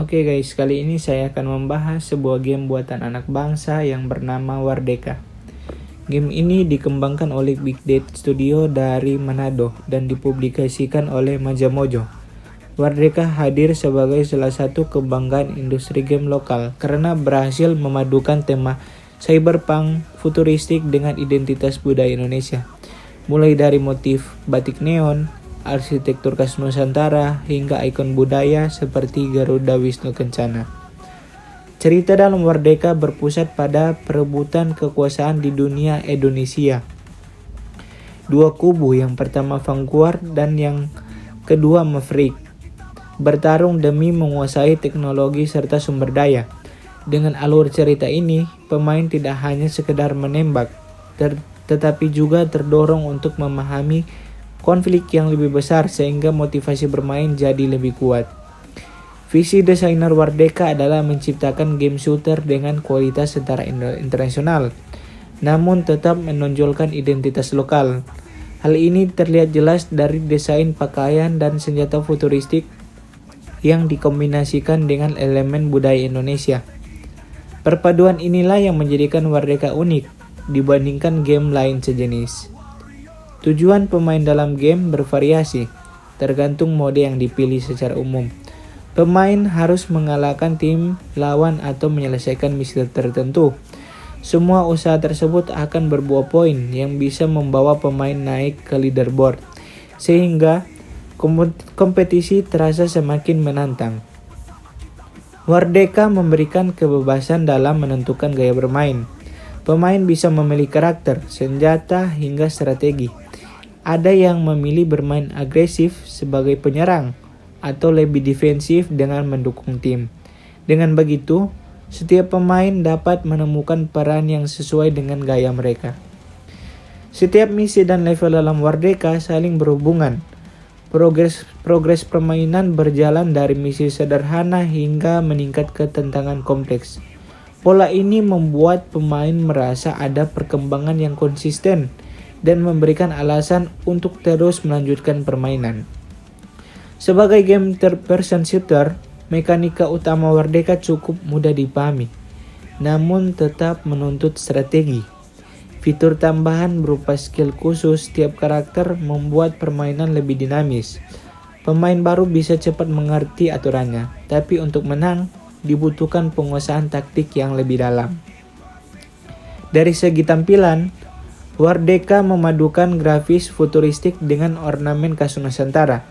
Oke guys, kali ini saya akan membahas sebuah game buatan anak bangsa yang bernama Wardeka. Game ini dikembangkan oleh Big Date Studio dari Manado dan dipublikasikan oleh Majamojo. Wardeka hadir sebagai salah satu kebanggaan industri game lokal karena berhasil memadukan tema cyberpunk futuristik dengan identitas budaya Indonesia. Mulai dari motif batik neon, arsitektur khas Nusantara, hingga ikon budaya seperti Garuda Wisnu Kencana. Cerita dalam Wardeka berpusat pada perebutan kekuasaan di dunia Indonesia. Dua kubu, yang pertama Vanguard dan yang kedua Maverick, bertarung demi menguasai teknologi serta sumber daya. Dengan alur cerita ini, pemain tidak hanya sekedar menembak, tetapi juga terdorong untuk memahami konflik yang lebih besar sehingga motivasi bermain jadi lebih kuat. Visi desainer Wardeka adalah menciptakan game shooter dengan kualitas setara internasional, namun tetap menonjolkan identitas lokal. Hal ini terlihat jelas dari desain pakaian dan senjata futuristik yang dikombinasikan dengan elemen budaya Indonesia. Perpaduan inilah yang menjadikan Wardeka unik dibandingkan game lain sejenis. Tujuan pemain dalam game bervariasi, tergantung mode yang dipilih secara umum. Pemain harus mengalahkan tim lawan atau menyelesaikan misi tertentu. Semua usaha tersebut akan berbuah poin yang bisa membawa pemain naik ke leaderboard, sehingga kompetisi terasa semakin menantang. Wardeka memberikan kebebasan dalam menentukan gaya bermain. Pemain bisa memilih karakter, senjata, hingga strategi. Ada yang memilih bermain agresif sebagai penyerang atau lebih defensif dengan mendukung tim. Dengan begitu, setiap pemain dapat menemukan peran yang sesuai dengan gaya mereka. Setiap misi dan level dalam Wardeka saling berhubungan. Progres permainan berjalan dari misi sederhana hingga meningkat ke tantangan kompleks. Pola ini membuat pemain merasa ada perkembangan yang konsisten dan memberikan alasan untuk terus melanjutkan permainan. Sebagai game third-person shooter, mekanika utama Wardeka cukup mudah dipahami, namun tetap menuntut strategi. Fitur tambahan berupa skill khusus tiap karakter membuat permainan lebih dinamis. Pemain baru bisa cepat mengerti aturannya, tapi untuk menang dibutuhkan penguasaan taktik yang lebih dalam. Dari segi tampilan, Wardeka memadukan grafis futuristik dengan ornamen khas Nusantara.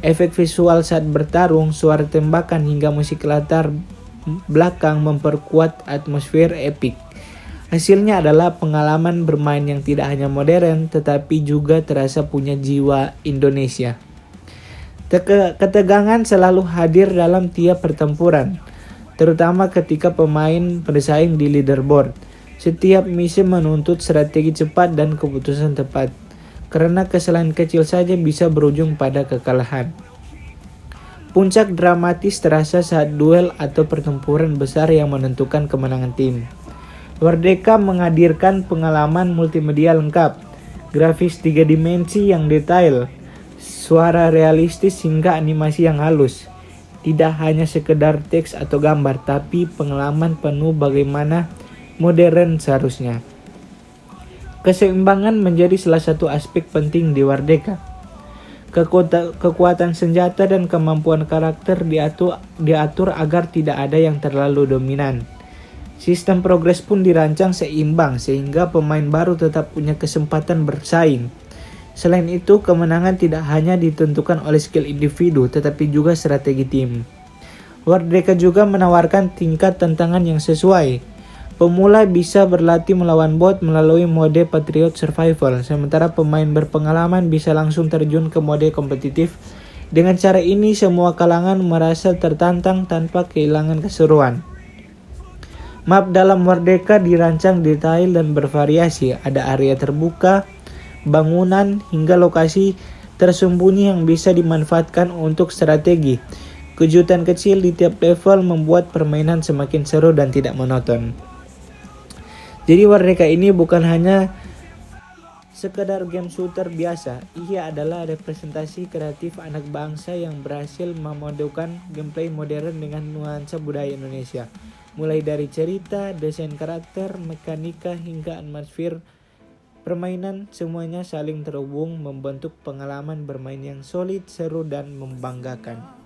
Efek visual saat bertarung, suara tembakan, hingga musik latar belakang memperkuat atmosfer epik. Hasilnya adalah pengalaman bermain yang tidak hanya modern, tetapi juga terasa punya jiwa Indonesia. Ketegangan selalu hadir dalam tiap pertempuran, terutama ketika pemain bersaing di leaderboard. Setiap misi menuntut strategi cepat dan keputusan tepat, karena kesalahan kecil saja bisa berujung pada kekalahan. Puncak dramatis terasa saat duel atau pertempuran besar yang menentukan kemenangan tim. Wardeka menghadirkan pengalaman multimedia lengkap, grafis 3 dimensi yang detail, suara realistis hingga animasi yang halus. Tidak hanya sekedar teks atau gambar, tapi pengalaman penuh bagaimana modern seharusnya. Keseimbangan menjadi salah satu aspek penting di Wardeka. Kekuatan senjata dan kemampuan karakter diatur agar tidak ada yang terlalu dominan. Sistem progres pun dirancang seimbang sehingga pemain baru tetap punya kesempatan bersaing. Selain itu, kemenangan tidak hanya ditentukan oleh skill individu tetapi juga strategi tim. Wardeka juga menawarkan tingkat tantangan yang sesuai. Pemula bisa berlatih melawan bot melalui mode Patriot Survival, sementara pemain berpengalaman bisa langsung terjun ke mode kompetitif. Dengan cara ini, semua kalangan merasa tertantang tanpa kehilangan keseruan. Map dalam Wardeka dirancang detail dan bervariasi. Ada area terbuka, bangunan, hingga lokasi tersembunyi yang bisa dimanfaatkan untuk strategi. Kejutan kecil di tiap level membuat permainan semakin seru dan tidak monoton. Jadi Wardeka ini bukan hanya sekedar game shooter biasa, ia adalah representasi kreatif anak bangsa yang berhasil memadukan gameplay modern dengan nuansa budaya Indonesia. Mulai dari cerita, desain karakter, mekanika, hingga atmosfer permainan, semuanya saling terhubung membentuk pengalaman bermain yang solid, seru, dan membanggakan.